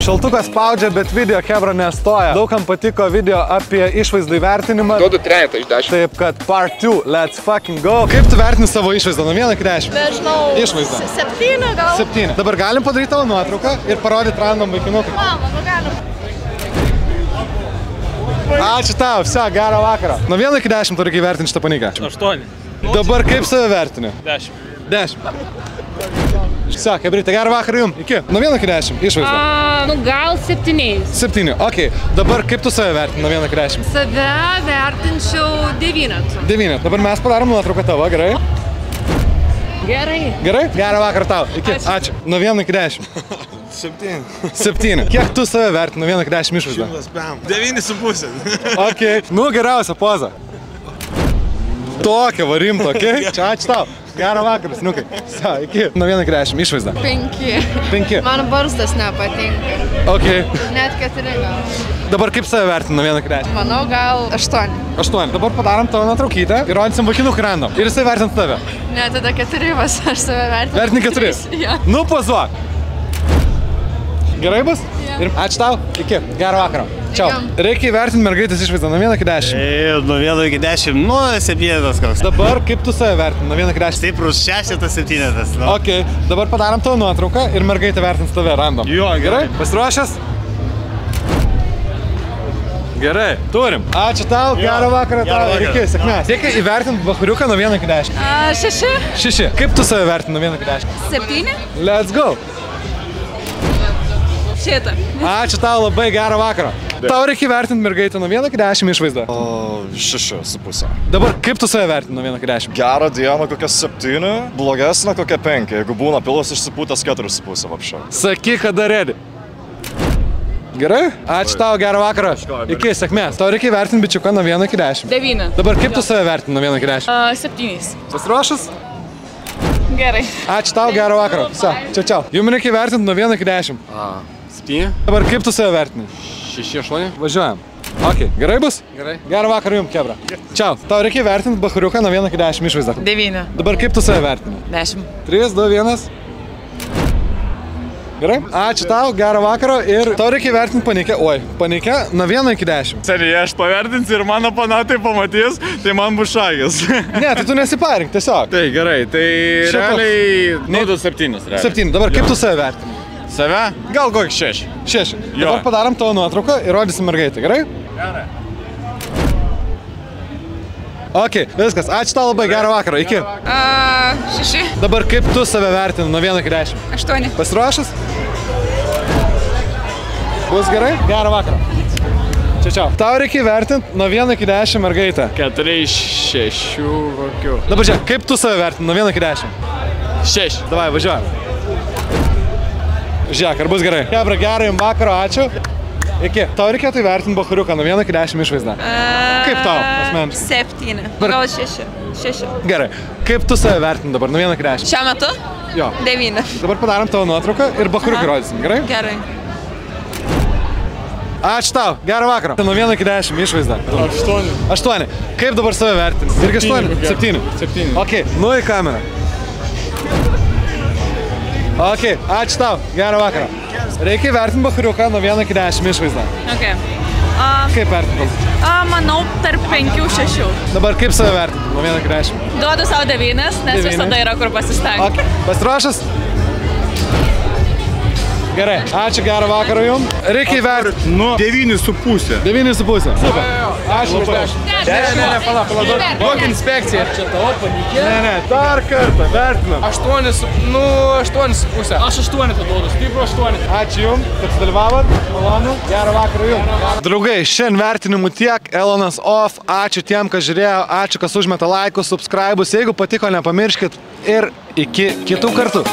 Šaltukas spaudžia, bet video kebra nestoja. Daugam patiko video apie išvaizdų įvertinimą. Duodu 3 iš 10. Taip, kad part 2, let's fucking go. Kaip tu vertini savo išvaizdą? Nuo 1 iki 10? Nežinau. Išvaizdą. 7 gal. 7. Dabar galim padaryti tavo nuotrauką ir parodyti random vaikinuką. Manau, galim. Ačiū tau, vse, gerą vakarą. Nuo 1 iki 10 tu reikia įvertinti šitą paniką. 8. Dabar kaip save vertini? 10. 10. Vse, Hebrytė, gerą vakarą jums. Iki. Nuo 1 iki 10 išvaizdą. Nu gal 7. 7. Ok. Dabar kaip tu save vertini nuo 1 iki 10? Save vertinčiau 9. 9. Dabar mes padarom nuotrauką tavo, gerai? Gerai. Gerai? Gerą vakarą tau. Iki. Ačiū. Nuo 1 iki 10. 7. 7. Kiek tu save vertini nuo 1 iki 10 išvaizdą? 9,5. Ok. Nu, geriausia poza. Tokia varim, tokia. Čia ačiū tau. Gerą vakarą, sniukai. Sa, iki. Nuo 1 iki 10 išvaizdą. 5. 5. Man barzdas nepatinka. Ok. Net 4 gal. Dabar kaip save vertini nuo 1 iki 10? Manau gal 8. 8. Dabar padarom tavo nuotraukytę ir rodysim vaikinukų random. Ir jisai vertins tave. Ne, tada 4 vas, aš save vertinu. Vertini 4? Jo. Nu, pozuok. Gerai bus? Ir ačiū tau. Iki. Gerą vakarą. Čiau. Reikia įvertinti mergaitės išvaizdą nuo 1 iki 10. Nuo 1 iki 10, nu 7 koks. Dabar kaip tu save vertini nuo 1 iki 10? Stiprus 6-7. Ok. Dabar padarom tavo nuotrauką ir mergaitė vertins tave random. Jo, gerai. Pasiruošęs? Gerai. Turim. Ačiū tau. Gerą vakarą tau. Ir iki. Sėkmės. Reikia įvertinti bachuriuką nuo 1 iki 10. 6. 6. Kaip tu save vertini nuo 1 iki 10? 7. Let's go. Šitą. Ačiū tau labai, gerą vakarą. Tau reikia vertinti mergaitę nuo 1 iki 10 išvaizdą. 6,5. Dabar kaip tu save vertini nuo 1 iki 10? Gerą dieną kokią 7, blogesnę kokią 5. Jeigu būna pilos išsipūtęs 4,5 vapšio. Sakyk, kada ready. Gerai? Ačiū tau, gerą vakarą. Iki, sėkmės. Tau reikia vertinti bičiuką nuo 1 iki 10. 9. Dabar kaip tu save vertini nuo 1 iki 10? 7. Pasiruošęs? Gerai. Ačiū tau, gerą vakarą. Sa, čia. Jums reikia vertinti nuo 1 iki 10. 7. Dabar kaip tu save vertini? 6-8. Važiuojam. Ok, gerai bus? Gerai. Gerą vakarą jums, kebra. Čiau. Tau reikia vertinti bachuriuką nuo 1 iki 10 išvaizdą. 9. Dabar kaip tu save vertini? 10. 3, 2, 1. Gerai? Ačiū tau, gerą vakarą ir tau reikia vertinti panikę. Oi, panikę nuo 1 iki 10. Seriai, aš pavertinsiu ir mano panatai pamatys, tai man bus šagis. Ne, tai tu nesiparink, tiesiog. Tai gerai, tai Šiaip realiai naudu 7. 7. Dabar kaip tu save vertini? Save? Gal kokį 6. 6. Jo. Dabar padarom tavo nuotrauką ir rodysim mergaitę, gerai? Gerai. Ok, viskas. Ačiū tau labai, gerą vakarą. Iki. 6. Dabar kaip tu save vertini nuo 1 iki 10? 8. Pasiruošęs? Bus gerai? Gerą vakarą. Čia. Tau reikia vertinti nuo 1 iki 10 mergaitę. 4 iš 6 kokių. Dabar čia, kaip tu save vertini nuo 1 iki 10? 6. Davai, važiuojam. Žiūrėk, ar bus gerai? Kebra, gerą jums vakaro, ačiū. Iki. Tau reikėtų įvertinti bachuriuką nuo 1 iki 10 išvaizdą. Kaip tau, asmeniškai? 7. Gal 6. 6. Gerai. Kaip tu save vertini dabar nuo 1 iki 10? Šiuo metu? Jo. 9. Dabar padarom tavo nuotrauką ir bachuriuką rodysim, gerai? Gerai. Ačiū tau, gerą vakarą. Nuo 1 iki 10 išvaizdą. 8. 8. Kaip dabar save vertini? Irgi 8? 7. 7. Ok, nu į kamerą. Ok, ačiū tau, gerą vakarą. Reikia vertinti bachuriuką nuo 1 iki 10 išvaizdą. Okay. Kaip vertintum? Manau, tarp 5-6. Dabar kaip save vertintum nuo 1 iki 10? Duodu savo 9, nes 9. visada yra kur pasistengti. Ok, pasiruošęs? Gerai, ačiū, gerą vakarą jums. Reikia įvertinti. Nu, 9,5. 9,5. Super. Ačiū už 10. Ne, pala, duok inspekciją. Čia tavo panikė. Ne, dar kartą, vertinam. 8,5. Aš 8 duodu, stiprų 8. Ačiū jums, kad dalyvavot. Malonu, gerą vakarą jums. Draugai, šiandien vertinimų tiek. Elonas off. Ačiū tiem, kas žiūrėjo. Ačiū, kas užmeta laikus, subscribus. Jeigu patiko, nepamirškit. Ir iki kitų kartų.